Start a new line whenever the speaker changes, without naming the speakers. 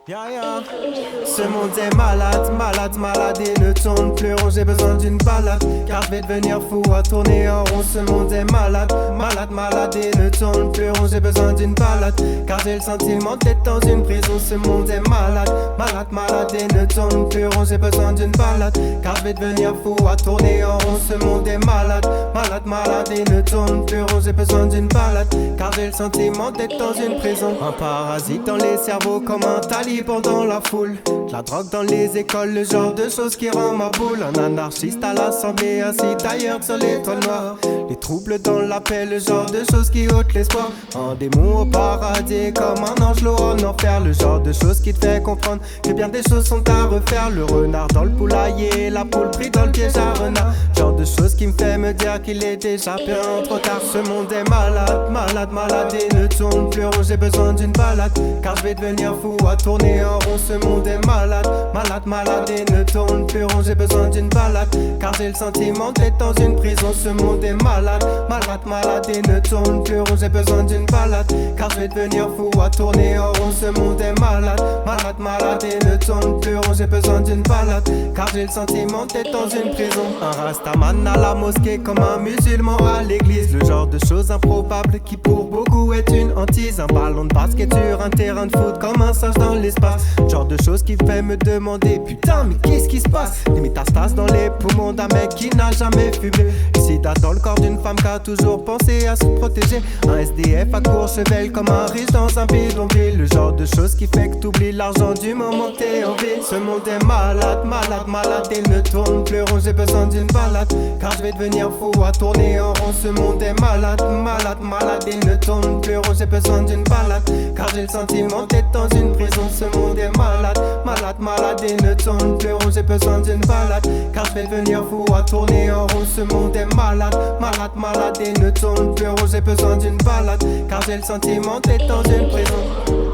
Ce monde est malade, malade, malade et ne tourne plus rond. J'ai besoin d'une balade, car je vais devenir fou à tourner en rond. Ce monde est malade, malade, malade et ne tourne plus rond. J'ai besoin d'une balade, car j'ai le sentiment d'être dans une prison. Ce monde est malade, malade, malade et ne tourne plus rond. J'ai besoin d'une balade, car je vais devenir fou à tourner en rond. Ce monde est malade, malade, malade et ne tourne plus rond. J'ai besoin d'une balade, car j'ai le sentiment d'être dans une prison. Un parasite dans les cerveaux comme un taliban dans la foule. La drogue dans les écoles, le genre de choses qui rend ma boule. Un anarchiste à l'assemblée, assis tailleur sur l'étoile noire. Les troubles dans la paix, le genre de choses qui ôtent l'espoir. Un démon au paradis, comme un angelot en enfer. Le genre de choses qui te fait comprendre que bien des choses sont à refaire. Le renard dans le poulailler, la poule pris dans le piège à renard. Genre de choses qui me fait me dire qu'il est déjà bien trop tard. Ce monde est malade, malade, malade et ne tourne plus rond. J'ai besoin d'une balade, car je vais devenir fou à tourner en rond. Ce monde est malade, malade, malade et ne tourne plus rond. J'ai besoin d'une balade, car j'ai le sentiment d'être dans une prison. Ce monde est malade, malade, malade et ne tourne plus rond. J'ai besoin d'une balade, car je vais devenir fou à tourner en rond. Ce monde est malade, malade, malade et ne tourne plus rond. J'ai besoin d'une balade, car j'ai le sentiment d'être dans une prison. Un rastaman à la mosquée comme un musulman à l'église. Le genre de choses improbables qui pour beaucoup est une hantise. Un ballon de basket sur un terrain de foot comme un singe dans l'espace. Genre de choses qui fait me demander putain mais qu'est-ce qui se passe. Des métastases dans les poumons d'un mec qui n'a jamais fumé. Le sida dans le corps d'une femme qui a toujours pensé à se protéger. Un SDF à Courchevel comme un riche dans un bidonville. Le genre de choses qui fait que t'oublies l'argent du moment que t'es en vie. Ce monde est malade, malade, malade et ne tourne plus rond. J'ai besoin d'une balade, car je vais devenir fou à tourner en rond. Ce monde est malade, malade, malade et ne tourne plus rond. J'ai besoin d'une balade, car j'ai le sentiment d'être dans une prison. Ce monde est malade, malade, malade et ne tourne plus rond. J'ai besoin d'une balade, car je vais devenir fou à tourner en rond. Ce monde est malade, malade, malade et ne tourne plus rond. J'ai besoin d'une balade, car j'ai le sentiment d'être dans une prison.